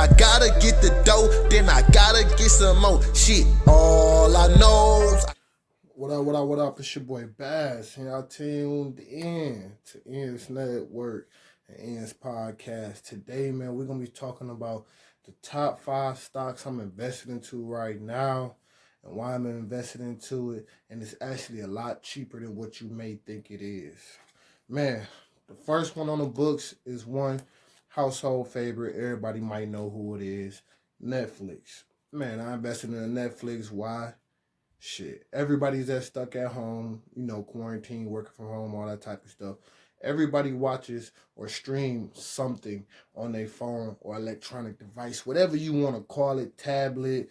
I gotta get the dough, then I gotta get some more shit. All I know. What up? It's your boy Bazz, and y'all tuned in to ENDS Network and ENDS Podcast. Today, man, we're gonna be talking about the top 5 stocks I'm invested into right now and why I'm invested into it. And it's actually a lot cheaper than what you may think it is. Man, the first one on the books is one household favorite. Everybody might know who it is. Netflix. Man, I invested in Netflix. Why? Shit, everybody's that stuck at home, quarantine, working from home, all that type of stuff. Everybody watches or streams something on their phone or electronic device, whatever you want to call it, tablet,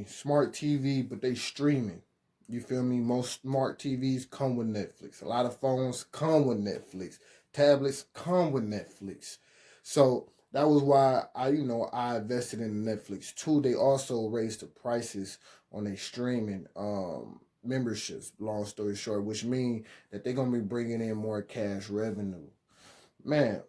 smart TV, but they streaming. You feel me? Most smart TVs come with Netflix. A lot of phones come with Netflix. Tablets come with Netflix. So that was why I invested in Netflix too. They also raised the prices on their streaming memberships, long story short, which means that they're going to be bringing in more cash revenue. Man,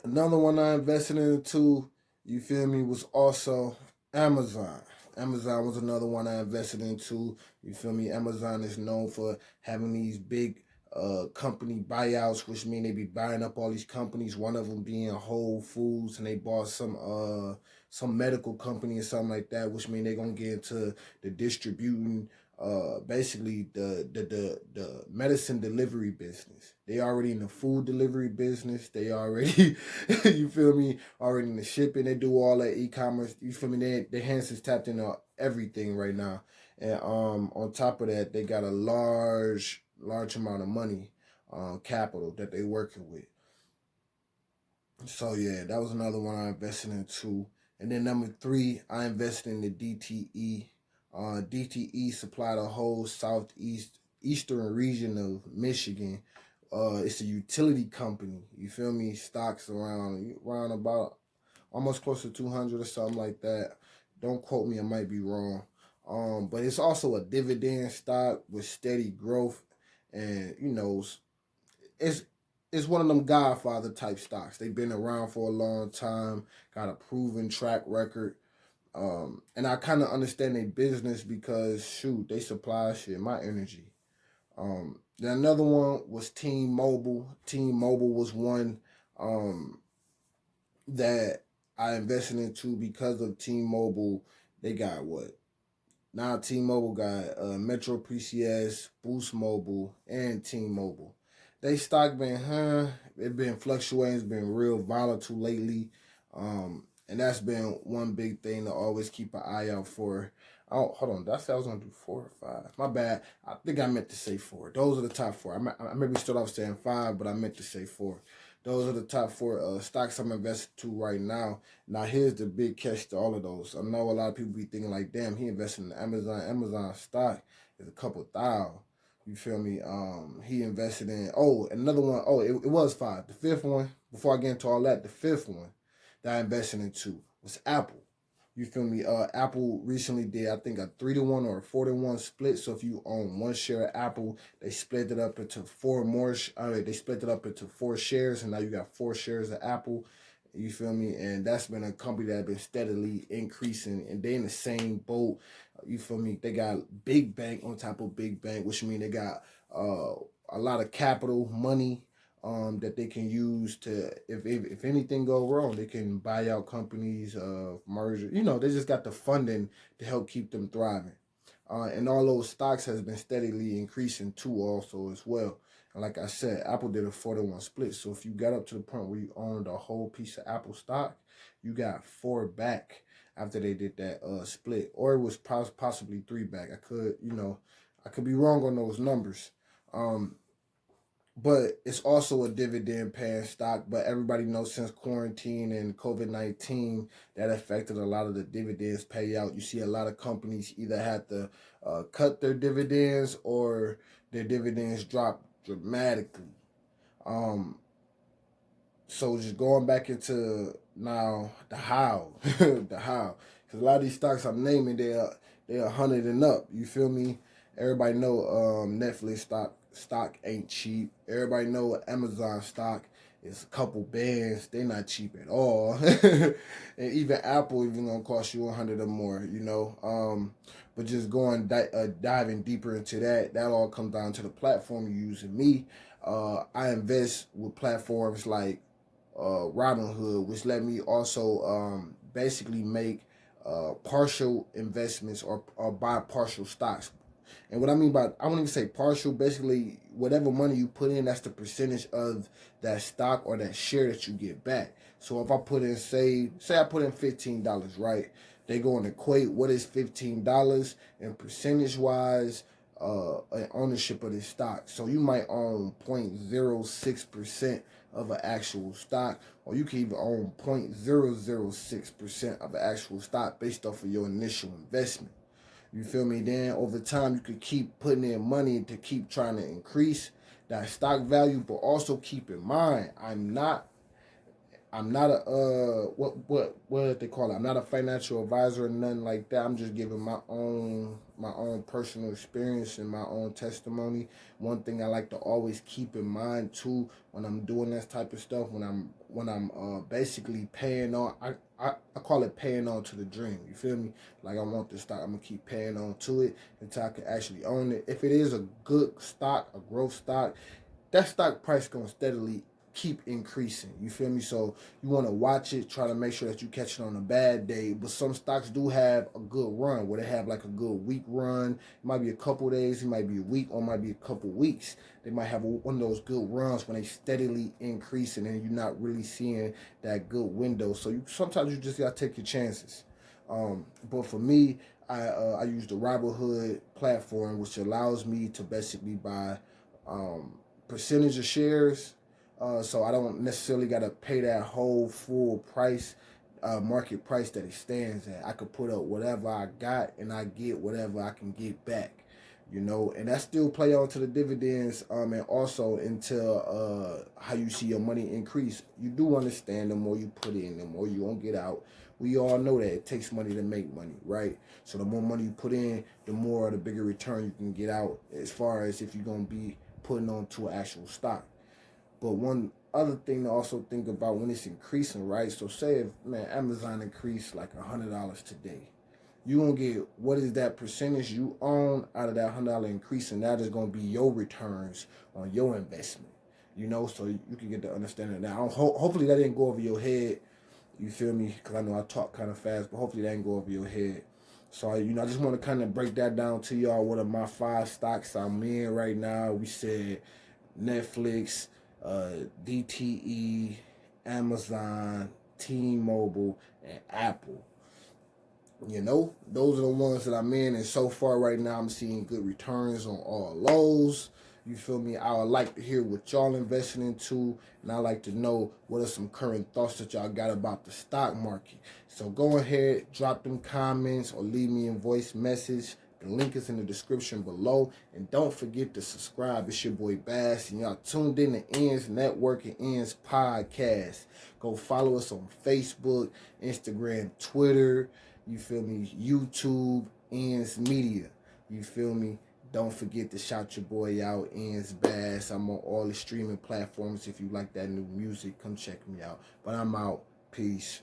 another one I invested in too, you feel me, was also Amazon. Amazon was another one I invested into. You feel me? Amazon is known for having these big company buyouts, which mean they be buying up all these companies. One of them being Whole Foods, and they bought some medical company or something like that, which mean they're gonna get into the distributing, basically the medicine delivery business. They already in the food delivery business. They already, you feel me, already in the shipping. They do all that e-commerce. You feel me? Their hands is tapped into everything right now. And on top of that, they got a large amount of money, capital that they working with. So yeah, that was another one I invested in too. And then number 3, I invested in the DTE. DTE supply the whole eastern region of Michigan. It's a utility company. You feel me? Stocks around about almost close to 200 or something like that. Don't quote me, I might be wrong. But it's also a dividend stock with steady growth, and it's one of them Godfather type stocks. They've been around for a long time, got a proven track record. And I kind of understand their business because shoot, they supply my energy. Then another one was TMobile. TMobile was one that I invested into because of TMobile. They got what? Now TMobile got Metro PCS, Boost Mobile, and TMobile. They stock been it been fluctuating, it's been real volatile lately. And that's been one big thing to always keep an eye out for. Oh, hold on. Did I say I was going to do 4 or 5? My bad. I think I meant to say 4. Those are the top 4. I maybe start off saying 5, but I meant to say 4. Those are the top 4 stocks I'm invested to right now. Now, here's the big catch to all of those. I know a lot of people be thinking like, damn, he invested in Amazon. Amazon stock is a couple thousand. You feel me? He invested in, another one. It was 5. The 5th one, before I get into all that, the 5th one that I invested into was Apple. You feel me? Apple recently did, I think, a 3-to-1 or a 4-to-1 split. So if you own 1 share of Apple, they split it up into 4 more. They split it up into 4 shares, and now you got 4 shares of Apple. You feel me? And that's been a company that has been steadily increasing, and they in the same boat. You feel me? They got big bank on top of big bank, which means they got a lot of capital money. That they can use to, if anything go wrong, they can buy out companies, merger. They just got the funding to help keep them thriving. And all those stocks has been steadily increasing too also as well. And like I said, Apple did a 4-to-1 split. So if you got up to the point where you owned a whole piece of Apple stock, you got 4 back after they did that split. Or it was possibly 3 back. I could be wrong on those numbers. But it's also a dividend paying stock. But everybody knows since quarantine and COVID-19, that affected a lot of the dividends payout. You see a lot of companies either had to cut their dividends or their dividends drop dramatically. So just going back into now the how, the how. Because a lot of these stocks I'm naming, they're 100 and up. You feel me? Everybody know Netflix stock ain't cheap. Everybody know Amazon stock is a couple bands. They not cheap at all. And even Apple even gonna cost you 100 or more, you know. But just diving deeper into that all comes down to the platform you're using. Me, I invest with platforms like Robinhood, which let me also basically make partial investments or buy partial stocks. And what I mean by, I won't even say partial, basically whatever money you put in, that's the percentage of that stock or that share that you get back. So if I put in, say I put in $15, right? They go and equate what is $15 and percentage wise ownership of this stock. So you might own 0.06% of an actual stock, or you can even own 0.006% of an actual stock based off of your initial investment. You feel me? Then over time, you could keep putting in money to keep trying to increase that stock value, but also keep in mind, I'm not a what they call it. I'm not a financial advisor or nothing like that. I'm just giving my own personal experience and my own testimony. One thing I like to always keep in mind too when I'm doing this type of stuff, when I'm basically paying on, I call it paying on to the dream. You feel me? Like I want this stock, I'm gonna keep paying on to it until I can actually own it. If it is a good stock, a growth stock, that stock price gonna steadily keep increasing. You feel me? So you want to watch it, try to make sure that you catch it on a bad day. But some stocks do have a good run, where they have like a good week run. It might be a couple days, it might be a week, or it might be a couple weeks. They might have one of those good runs when they steadily increasing and you're not really seeing that good window. So sometimes you just gotta take your chances. But for me, I use the Robinhood platform, which allows me to basically buy percentage of shares. So I don't necessarily got to pay that whole full price, market price that it stands at. I could put up whatever I got and I get whatever I can get back, you know, and that still play on to the dividends and also into how you see your money increase. You do understand the more you put in, the more you gonna get out. We all know that it takes money to make money, right? So the more money you put in, the more, the bigger return you can get out, as far as if you're gonna be putting on to an actual stock. But one other thing to also think about when it's increasing, right? So say if, Amazon increased like $100 today, you're going to get, what is that percentage you own out of that $100 increase, and that is going to be your returns on your investment, you know, so you can get the understanding of that. Hopefully that didn't go over your head, you feel me? Because I know I talk kind of fast, but hopefully that didn't go over your head. So, I just want to kind of break that down to y'all. What are my 5 stocks I'm in right now? We said Netflix, DTE, Amazon, T-Mobile, and Apple. You know, those are the ones that I'm in, and so far right now I'm seeing good returns on all those. You feel me? I would like to hear what y'all investing into, and I like to know what are some current thoughts that y'all got about the stock market. So go ahead, drop them comments or leave me a voice message. The link is in the description below. And don't forget to subscribe. It's your boy Bazz, and y'all tuned in to ENDS Network and ENDS Podcast. Go follow us on Facebook, Instagram, Twitter. You feel me? YouTube, ENDS Media. You feel me? Don't forget to shout your boy out, ENDS Bazz. I'm on all the streaming platforms. If you like that new music, come check me out. But I'm out. Peace.